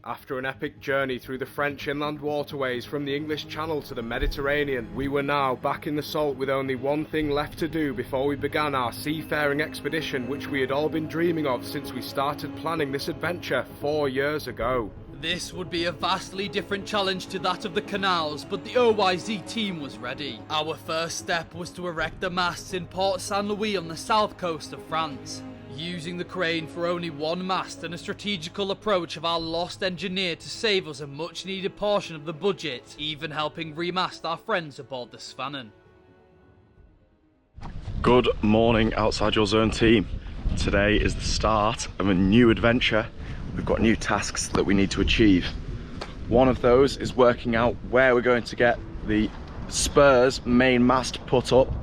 After an epic journey through the French inland waterways from the English Channel to the Mediterranean, we were now back in the salt with only one thing left to do before we began our seafaring expedition, which we had all been dreaming of since we started planning this adventure 4 years ago. This would be a vastly different challenge to that of the canals, but the OYZ team was ready. Our first step was to erect the masts in Port Saint Louis on the south coast of France. Using the crane for only one mast and a strategical approach of our lost engineer to save us a much needed portion of the budget, even helping remast our friends aboard the Svanen. Good morning, Outside Your Zone team. Today is the start of a new adventure. We've got new tasks that we need to achieve. One of those is working out where we're going to get the Spur's main mast put up.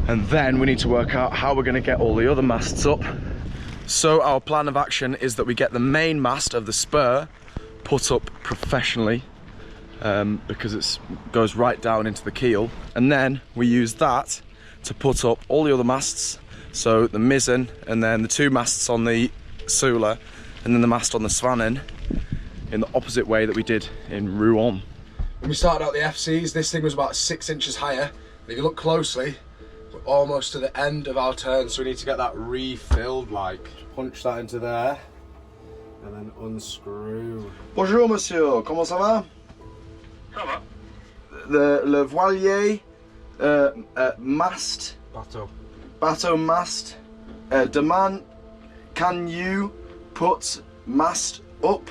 And then we need to work out how we're going to get all the other masts up. So our plan of action is that we get the main mast of the Spur put up professionally, because it goes right down into the keel. And then we use that to put up all the other masts. So the mizen, and then the two masts on the Sula, and then the mast on the Svanen, in the opposite way that we did in Rouen. When we started out the FCs, this thing was about 6 inches higher. And if you look closely, we're almost to the end of our turn, so we need to get that refilled, like. Punch that into there, and then unscrew. Bonjour monsieur, comment ça va? Ça va. Le voilier, mast, bateau mast, demand, can you put mast up?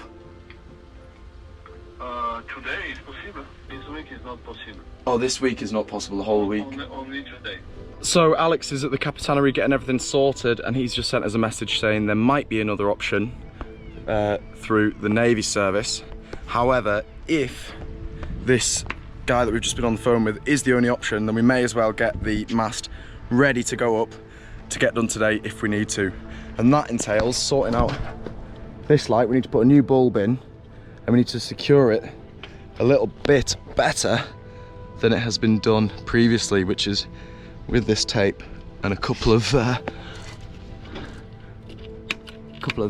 Today is possible. This week is not possible. Oh, this week is not possible, the whole week. Only today. So Alex is at the Capitanery getting everything sorted, and he's just sent us a message saying there might be another option through the Navy service. However, if this guy that we've just been on the phone with is the only option, then we may as well get the mast ready to go up to get done today if we need to. And that entails sorting out this light. We need to put a new bulb in, and we need to secure it a little bit better than it has been done previously, which is with this tape and a couple of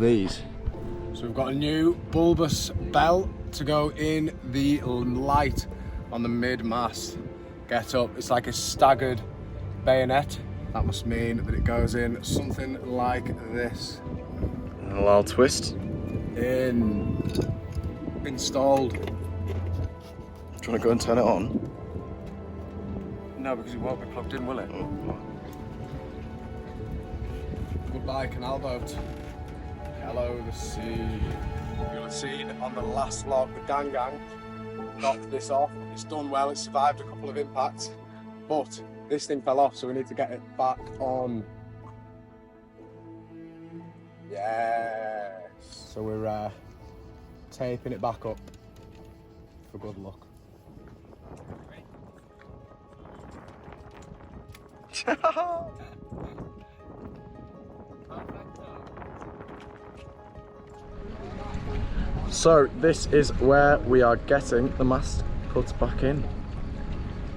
these. So we've got a new bulbous bell to go in the light on the mid-mast. Get up, it's like a staggered bayonet. That must mean that it goes in something like this. And a little twist. Installed. Do you want to go and turn it on? No, because it won't be plugged in, will it? Goodbye, canal boat. Hello, the sea. You'll have seen on the last log, the gang knocked this off. It's done well, it survived a couple of impacts, but this thing fell off, so we need to get it back on. Yes. So we're taping it back up for good luck. So this is where we are getting the mast put back in.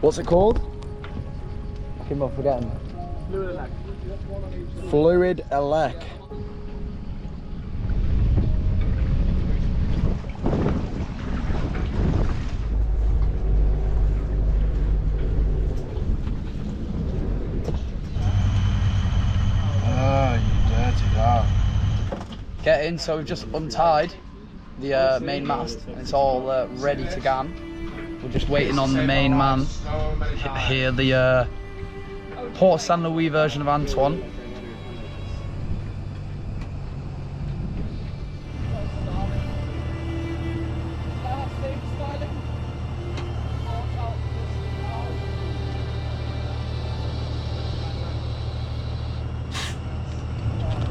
What's it called? I keep on forgetting. Fluid elect. Get in, so we've just untied the main mast, and it's all ready to go. We're just waiting on the main man here, the Port Saint Louis version of Antoine.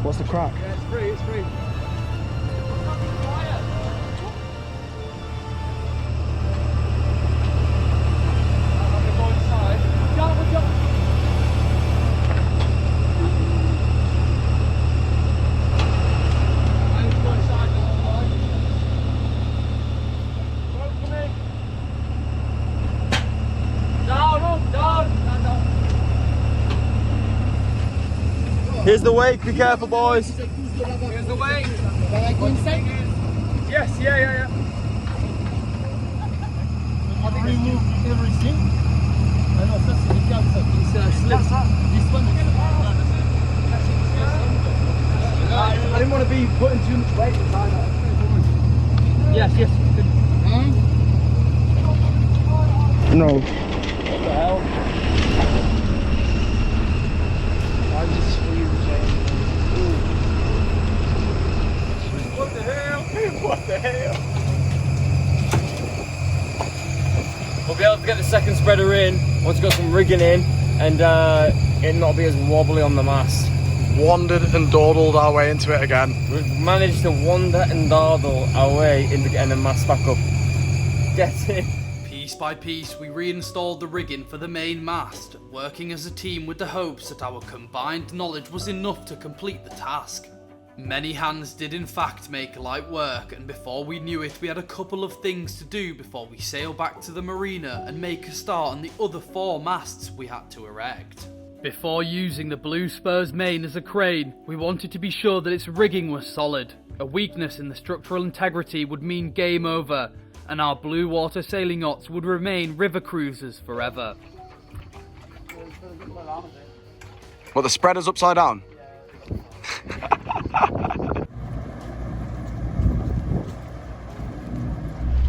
What's the crack? Yeah, it's free, it's free. Here's the wake, be careful boys. Here's the way. Yes. Yeah. I think remove everything. I know that's the calcium. It's slip. This one is I didn't want to be putting too much weight inside that. yes. Good. No. What the hell? I just What the hell? What the hell? We'll be able to get the second spreader in once we've got some rigging in and it not be as wobbly on the mast. Wandered and dawdled our way into it again. We've managed to wander and dawdle our way into getting the mast back up. Get in. Piece by piece, we reinstalled the rigging for the main mast, working as a team with the hopes that our combined knowledge was enough to complete the task. Many hands did in fact make light work, and before we knew it we had a couple of things to do before we sail back to the marina and make a start on the other 4 masts we had to erect. Before using the Blue Spur's main as a crane, we wanted to be sure that its rigging was solid. A weakness in the structural integrity would mean game over, and our blue water sailing yachts would remain river cruisers forever. What, the spreader's upside down?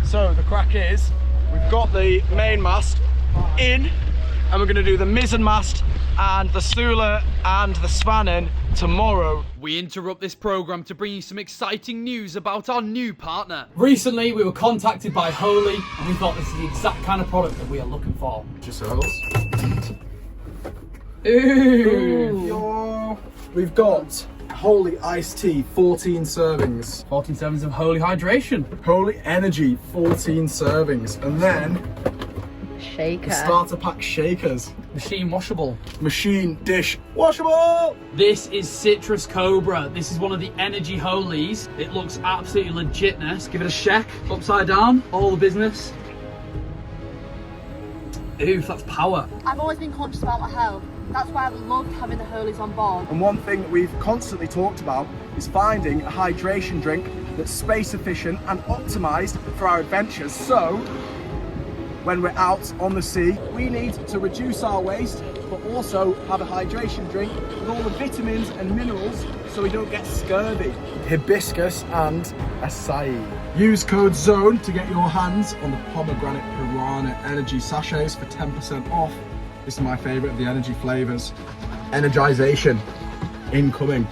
So the crack is, we've got the main mast in, and we're going to do the mizen mast and the Sula and the spanning tomorrow. We interrupt this program to bring you some exciting news about our new partner. Recently, we were contacted by Holy, and we thought this is the exact kind of product that we are looking for. Just circles. Ooh. We've got Holy Iced Tea, 14 servings. 14 servings of Holy Hydration. Holy Energy, 14 servings. And then Shaker. the starter pack shakers. Machine washable. Machine dish washable. This is Citrus Cobra. This is one of the energy Holies. It looks absolutely legitness. Give it a shake. Upside down. All the business. Oof, that's power. I've always been conscious about my health. That's why I've loved having the Hurleys on board. And one thing that we've constantly talked about is finding a hydration drink that's space efficient and optimized for our adventures. So when we're out on the sea, we need to reduce our waste, but also have a hydration drink with all the vitamins and minerals so we don't get scurvy. Hibiscus and acai. Use code ZONE to get your hands on the pomegranate piranha energy sachets for 10% off. This is my favourite of the energy flavours. Energization incoming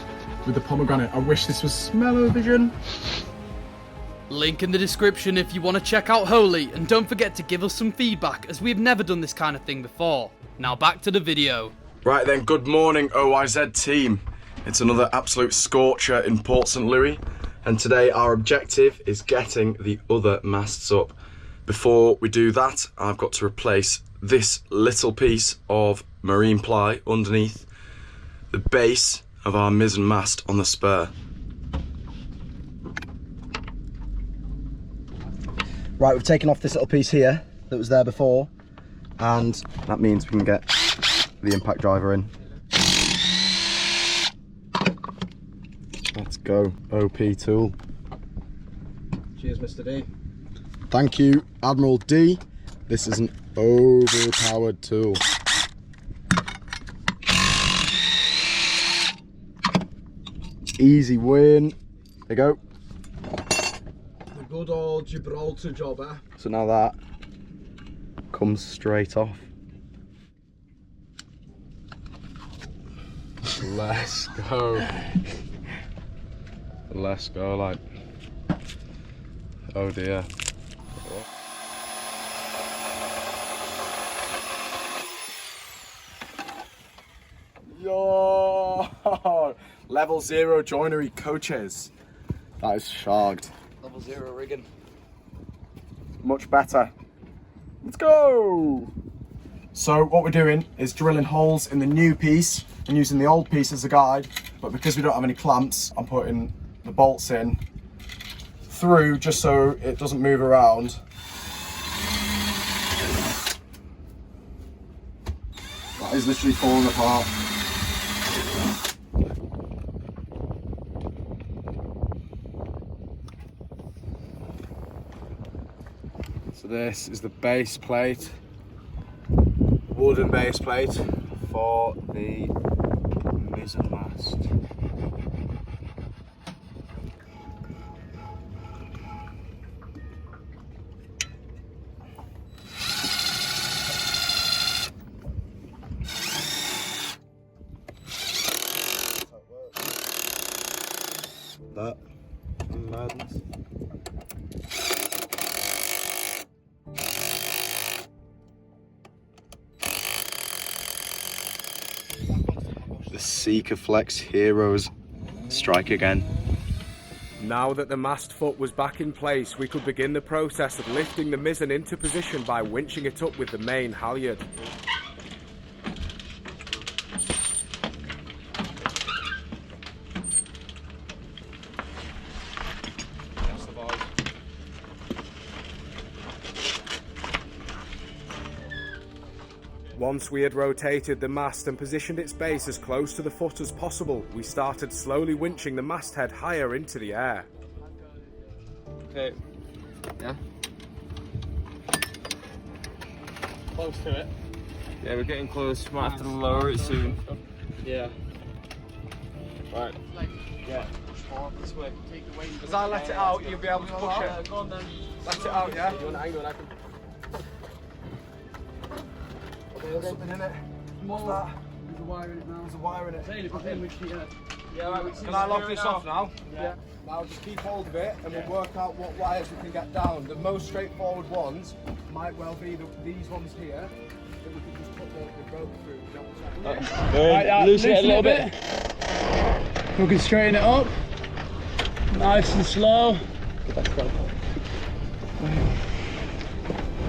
with the pomegranate. I wish this was smell-o-vision. Link in the description if you want to check out Holy, and don't forget to give us some feedback as we have never done this kind of thing before. Now back to the video. Right then, good morning OYZ team. It's another absolute scorcher in Port St. Louis, and today our objective is getting the other masts up. Before we do that, I've got to replace this little piece of marine ply underneath the base of our mizzen mast on the spur. Right, we've taken off this little piece here that was there before, and that means we can get the impact driver in. Let's go, OP tool. Cheers, Mr. D. Thank you, Admiral D. This is an overpowered tool. Easy win. There you go. The good old Gibraltar jobber. So now that comes straight off. Let's go. Let's go, like. Oh dear. Yo! Level 0 joinery coaches. That is shagged. Level 0 rigging. Much better. Let's go! So what we're doing is drilling holes in the new piece and using the old piece as a guide, but because we don't have any clamps, I'm putting the bolts in through just so it doesn't move around. That is literally falling apart. So this is the base plate, wooden base plate for the mizen mast. That madness. The Seeker Flex Heroes strike again. Now that the mast foot was back in place, we could begin the process of lifting the mizzen into position by winching it up with the main halyard. Once we had rotated the mast and positioned its base as close to the foot as possible, we started slowly winching the masthead higher into the air. Okay. Yeah. Close to it. Yeah, we're getting close. Might have to lower it soon. Yeah. Right. Yeah. This way. Take the weight. As I let it out, you'll be able to push it. Go on then. Let it out, yeah? You want to angle it? I can. There's something in it. What's that? There's a wire in it now. There's a wire in it. Yeah, right. Can I lock this off now? Yeah. Now just keep hold of it and we'll work out what wires we can get down. The most straightforward ones might well be these ones here that we can just put the rope through. You know what I'm saying? Right, loosen it a little bit. We can straighten it up. Nice and slow.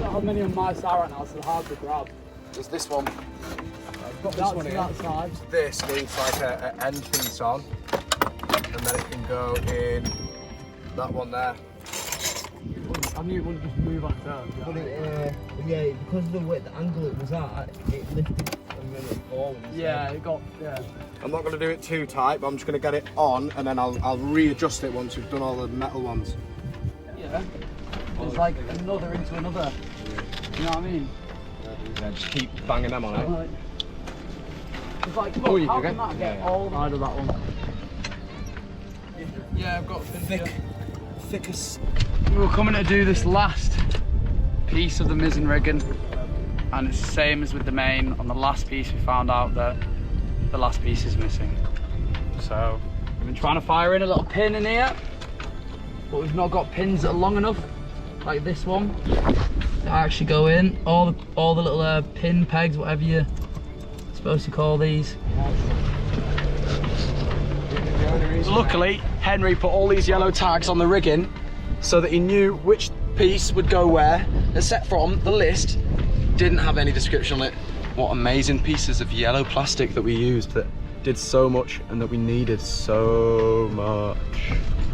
How many on my side right now, so they're hard to grab. There's this one. I've got this one here. That side. This needs like an end piece on, and then it can go in that one there. I knew it wouldn't just move on its own. But yeah, because of the way the angle it was at, it lifted and then it forward. Yeah, it got, yeah. I'm not going to do it too tight, but I'm just going to get it on, and then I'll readjust it once we've done all the metal ones. Yeah. It's like another into another. You know what I mean? Yeah, just keep banging them on it. Right. It's like, look, how can that get all the side of that one? Yeah, I've got Thickest. We were coming to do this last piece of the mizzen rigging, and it's the same as with the main. On the last piece we found out that the last piece is missing. So we've been trying to fire in a little pin in here, but we've not got pins that are long enough, like this one, to actually go in. All the little pin pegs, whatever you're supposed to call these. Luckily, Henry put all these yellow tags on the rigging so that he knew which piece would go where, except from the list didn't have any description on it. What amazing pieces of yellow plastic that we used that did so much and that we needed so much.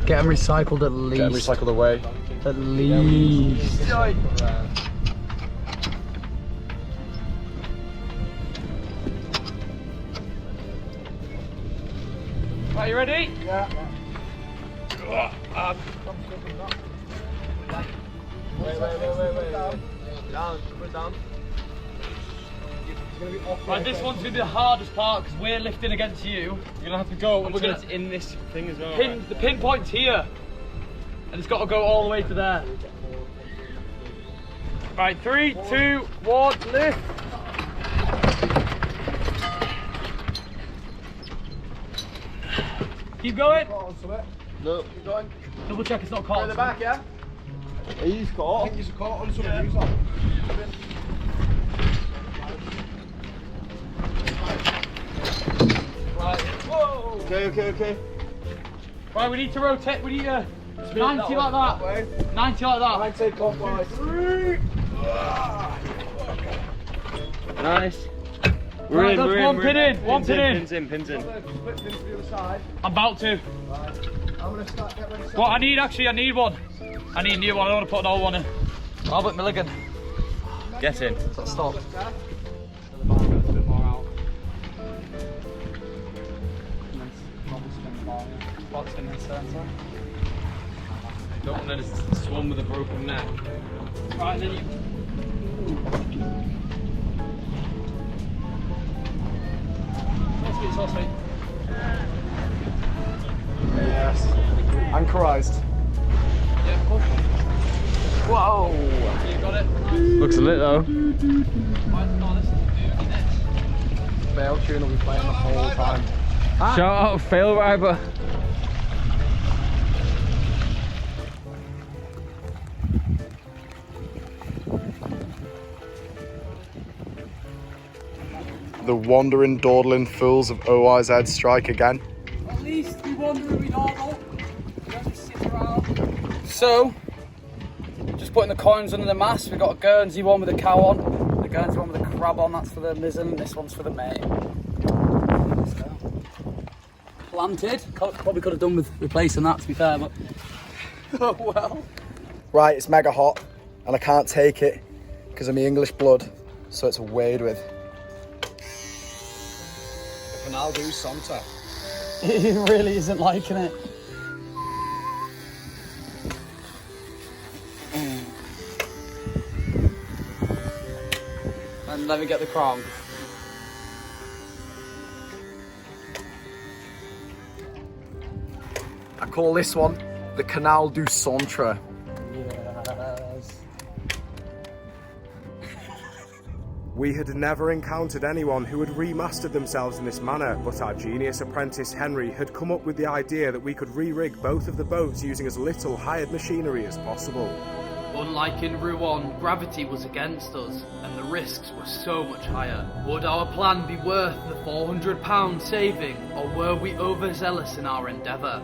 Get them recycled at least. Get them recycled away. At least. Are you ready? Yeah. Wait. Down, put it down. Right, this one's gonna be the hardest part because we're lifting against you. You're gonna have to go. We're gonna in this thing as well. The pin point's here, and it's got to go all the way to there. Right, 3, 2, 1, lift. Keep going. No. Keep going. Double check it's not caught. In the back, yeah? He's caught. I think he's caught on something. Who's on? Right. Whoa. Okay. Right, we need to rotate. We need to 90 like that. 90 like that. 90 clockwise. Nice. Right, that's one pin in. One pin in. Pins in. Split pins to the other side. I'm about to. I'm gonna start. Get ready. What I need one. I need a new one. I don't want to put an old one in. Albert Milligan. Get in. Stop. Don't want to swim with a broken neck. Right, then you. So sweet. Yes. Anchorized. Yeah, push. Whoa! You got it. Looks lit though. Right, no, this is Fail tune will be playing the whole time. Shout out Fail Rider. The wandering, dawdling fools of OIZ strike again. At least we wander we dawdle. We don't just sit around. So, just putting the coins under the mast. We've got a Guernsey one with a cow on, the Guernsey one with a crab on, that's for the mizen, this one's for the main. Let's go. Planted. Probably could have done with replacing that, to be fair, but oh well. Right, it's mega hot and I can't take it because of my English blood, so it's a wade with. Waydoo Subnado. He really isn't liking it. And let me get the crown. I call this one the Canal du Centre. Yes. We had never encountered anyone who had remastered themselves in this manner, but our genius apprentice Henry had come up with the idea that we could re-rig both of the boats using as little hired machinery as possible. Unlike in Rouen, gravity was against us, and the risks were so much higher. Would our plan be worth the £400 saving, or were we overzealous in our endeavour?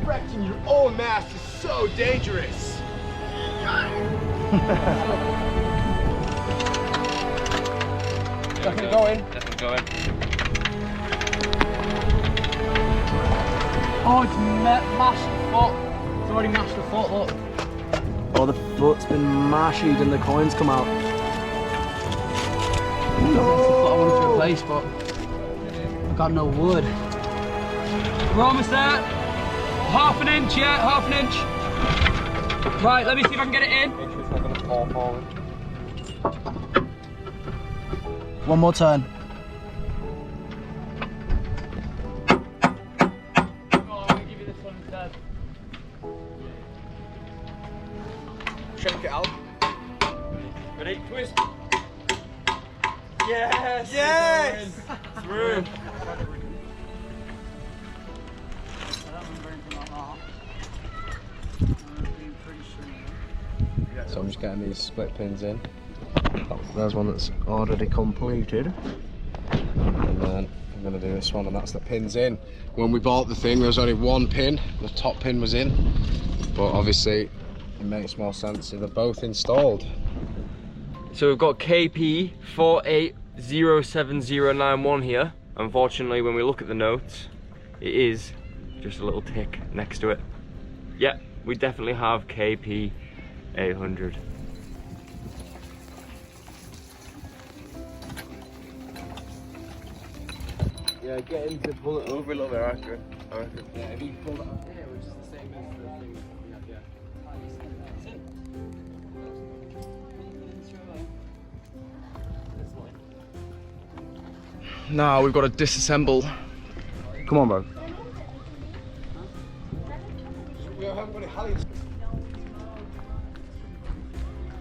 Erecting your own mast is so dangerous. Definitely going. Definitely going. Oh, it's mashed the foot. It's already mashed the foot, look. Oh, the foot's been mashied and the coins come out. That's the foot I wanted to replace, but I've got no wood. We're almost there. Half an inch, yeah, half an inch. Right, let me see if I can get it in. Make sure it's not going to fall forward. One more turn. Oh, I'm going to give you this one instead. Shake it out. Ready? Twist. Yes! Yes! Through. So I'm just getting these split pins in. There's one that's already completed. And then I'm going to do this one, and that's the pins in. When we bought the thing, there was only one pin. The top pin was in. But obviously, it makes more sense if they're both installed. So we've got KP 480791 here. Unfortunately, when we look at the notes, it is just a little tick next to it. Yeah, we definitely have KP 800. Yeah, get him to pull it over a little bit, I reckon. Yeah, if you pull that up here, which is the same as the thing we had, yeah. Now we've got to disassemble. Come on, bro.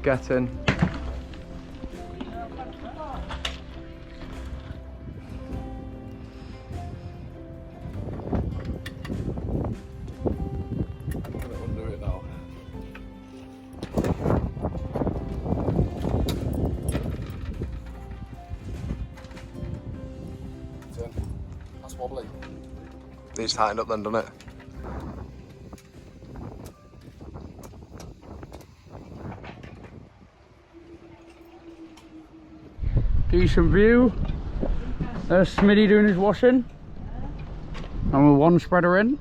Get in. Undo it now. That's wobbly. These tightened up then, doesn't it? Decent view. There's Smitty doing his washing. And we're one spreader in.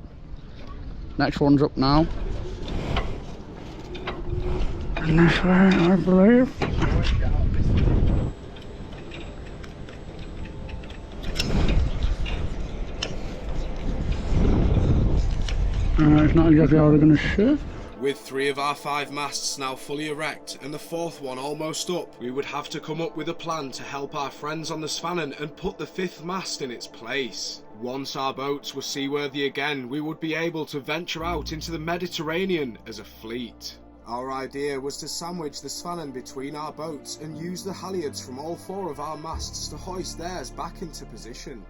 Next one's up now. And this way, I believe. It's not exactly how we're going to shift. With 3 of our 5 masts now fully erect and the 4th one almost up, we would have to come up with a plan to help our friends on the Svannon and put the 5th mast in its place. Once our boats were seaworthy again, we would be able to venture out into the Mediterranean as a fleet. Our idea was to sandwich the Svannon between our boats and use the halyards from all 4 of our masts to hoist theirs back into position.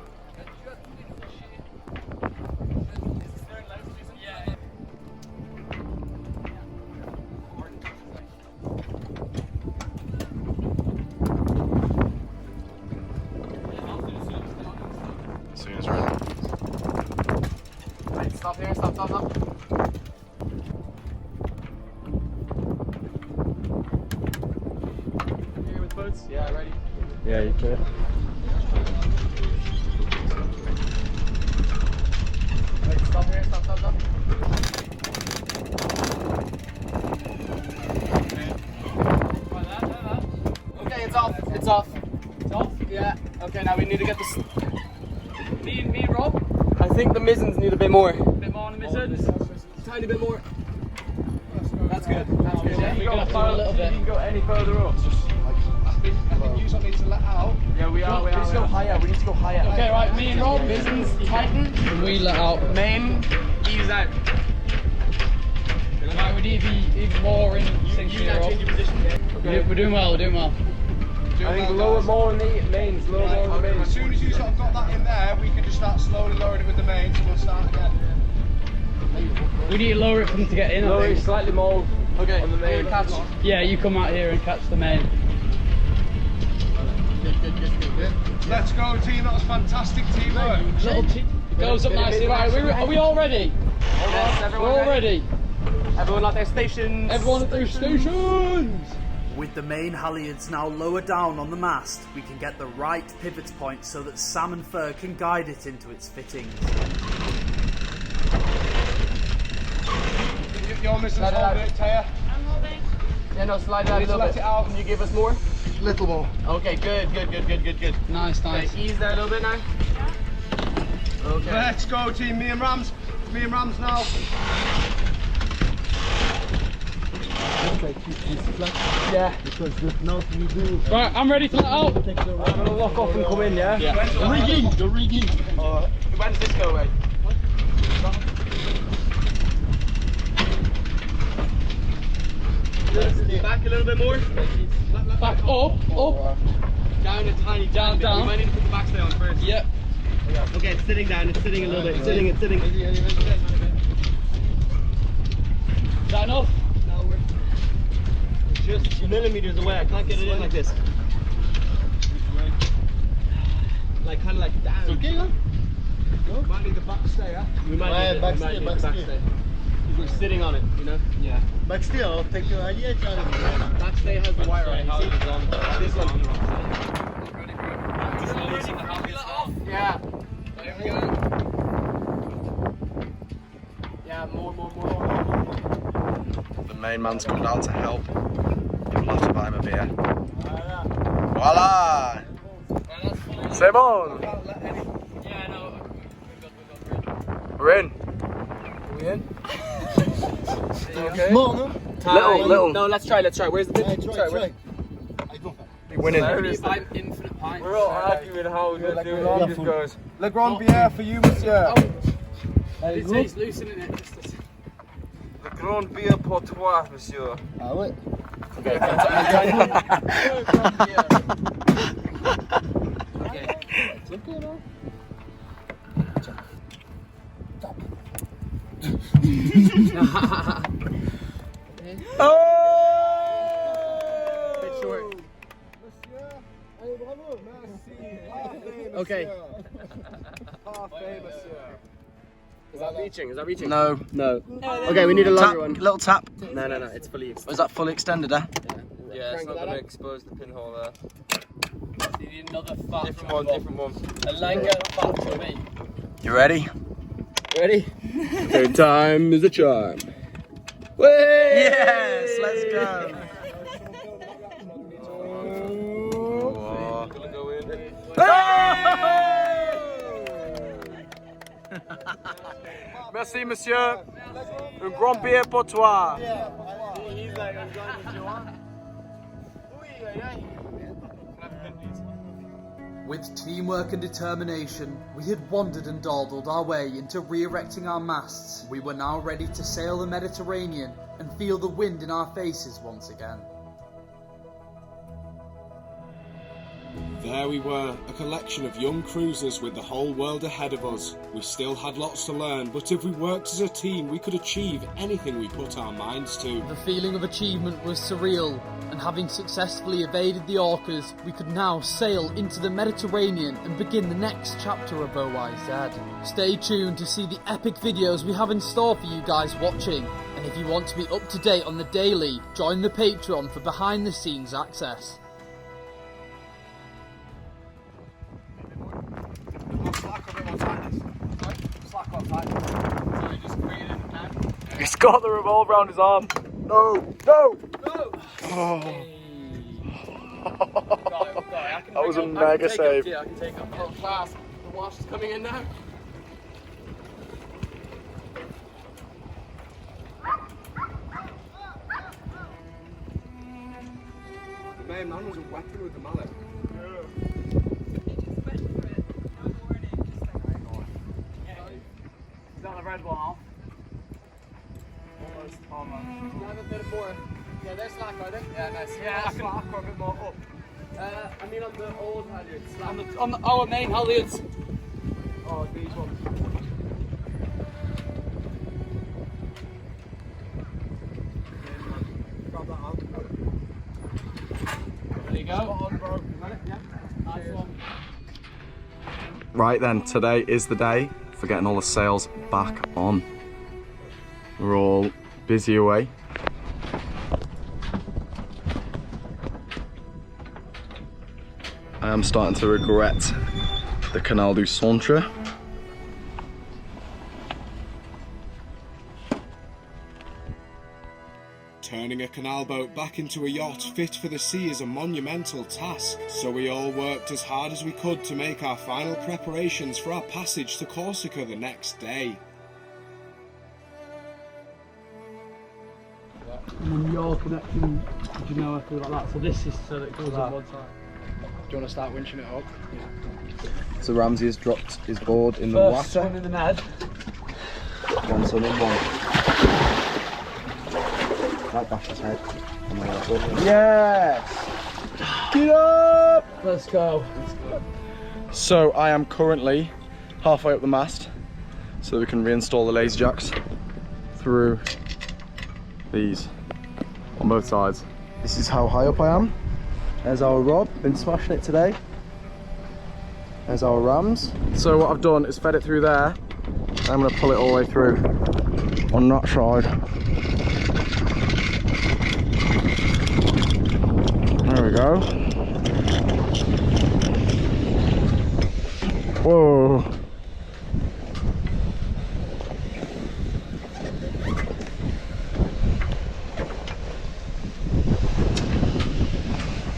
As soon as we're in. Right, stop here, stop. Here with boats? Yeah, ready? Yeah, you can. Right, stop here, stop. Okay, it's off. It's off? Yeah. Okay, now we need to get this. Me and Rob? I think the mizens need a bit more. A bit more on the mizzen? Tiny bit more. That's good. Yeah, we're going to do a little bit. You can go any further up. I think you need to let out. Yeah, we are. We need to go higher. Okay, right, me and Rob, mizzen's tighten. And we let out. Main, ease out. Right, we need to be even more in sync here, Rob. Okay. We're doing well. I think lower more in the mains, lower more in the mains. As soon as you sort of got that in there, we can just start slowly lowering it with the main, so we'll start again. We need to lower it for them to get in. I Lower it think. slightly more Okay, on the main. catch. Yeah, you come out here and catch the main. Let's go, team. That was fantastic teamwork. It goes up nicely. Right, are we all ready? Yes, We're all ready. Everyone at their stations. Everyone at their stations. With the main halyards now lower down on the mast, we can get the right pivot point so that Sam and Fur can guide it into its fittings. You're missing hold it, Taya. I'm holding. Yeah, no, slide out a little let bit. it out. Can you give us more? Little more. Okay, good. Nice. Okay, ease there a little bit now. Okay. Let's go, team. Me and Rams now. Okay, keep this flat. Yeah. Because if not, we do. Right, I'm ready to let out. Take the I'm gonna lock off and come in, yeah? The rigging. When does this go away? Back a little bit more. Back up. Down a tiny Down. We might need to put the backstay on first. Yep. Okay, it's sitting down. It's sitting a little bit. It's sitting. Is that enough? No, we're just millimeters away. I can't get it in like this. Like kind of like down. It's okay, huh? Might need the backstay, huh? We might need backstay, the backstay. backstay. We're sitting on it, you know? Yeah. But still, I'll take your idea, Charlie. Backstay has the wire on it. You see? This one. Yeah. There we go. Yeah, more. The main man's come down to help. We'll have to buy him a beer. Voila! C'est bon! Yeah, no. We're in. Okay. More, no? Little. No, let's try. Where's the bit? Try. Where- I don't have. Winning. I'm infinite pints. We're all arguing how we're gonna do it. He just goes. Le Grand Bière for you, monsieur. He's loosening it. Le grand beer pour toi, monsieur. Ah ouais. Okay. It's okay, no? Bit short. Allez, bravo. Merci. Parfait, monsieur. Okay. Parfait, monsieur. Is that reaching? No. No. Okay, we need a longer one. Little tap. No, it's fully extended. Was that fully extended, eh? Yeah, it's not gonna expose the pinhole there. You need another fat. Different one. A longer fat for me. You ready? Ready? Okay, time is a charm. Yes, let's go. Gonna go in. Merci, monsieur. Un grand billet pour toi. With teamwork and determination, we had wandered and dawdled our way into re-erecting our masts. We were now ready to sail the Mediterranean and feel the wind in our faces once again. There we were, a collection of young cruisers with the whole world ahead of us. We still had lots to learn, but if we worked as a team, we could achieve anything we put our minds to. The feeling of achievement was surreal, and having successfully evaded the orcas, we could now sail into the Mediterranean and begin the next chapter of OYZ. Stay tuned to see the epic videos we have in store for you guys watching, and if you want to be up to date on the daily, join the Patreon for behind the scenes access. He's got the revolver around his arm. No, no, no. Oh. That was a mega save. I can take up. Oh, class. The wash is coming in now. The main man was a weapon with the mallet. Is that the red one off? Almost. Have a bit more. Yeah, there's slack, are they? Yeah, nice. Yeah, I slack or a bit more up. I mean on the old halyards. On our main halyards. Oh, these ones. Grab that out. There you go. On, bro. Yeah. Nice one. Right then, today is the day for getting all the sails back on. We're all busy away. I am starting to regret the Canal du Centre. Turning a canal boat back into a yacht fit for the sea is a monumental task, so we all worked as hard as we could to make our final preparations for our passage to Corsica the next day. And then your connection, do you know, I feel like that. So this is so that it goes on one side. Do you want to start winching it up? Yeah. So Ramsey has dropped his board in the First water. one in the Ned. One son in one. Right back his head. Yes! Get up! Let's go. So I am currently halfway up the mast so that we can reinstall the lazy jacks through these on both sides. This is how high up I am. There's our rod, been smashing it today. There's our rams. So what I've done is fed it through there. I'm going to pull it all the way through on that side. There we go. Whoa.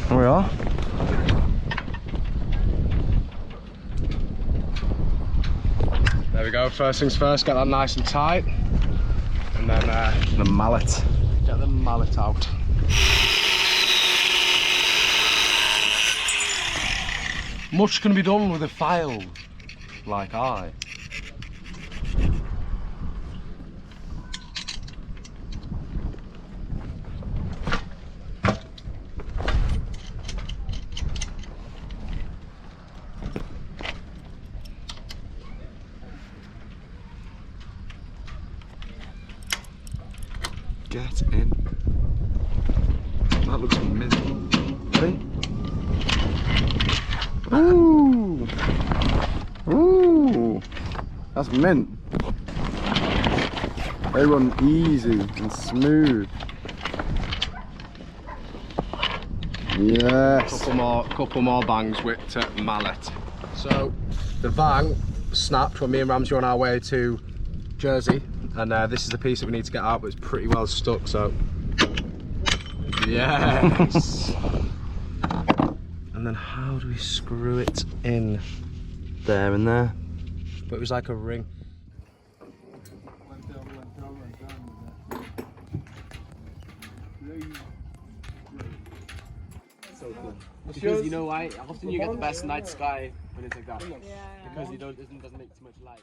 There we are. There we go, first things first, get that nice and tight. And then the mallet. Get the mallet out. Much can be done with a file like I. Get in. That looks amazing. Ready? Ooh! Ooh! That's mint. They run easy and smooth. Yes! Couple more bangs with mallet. So the vang snapped when me and Ramsey were on our way to Jersey, and this is the piece that we need to get out, but it's pretty well stuck, so yes. And then how do we screw it in? There and there. But it was like a ring. so cool. Because you know why? Often you get the best night sky when it's like that. Because it doesn't make too much light.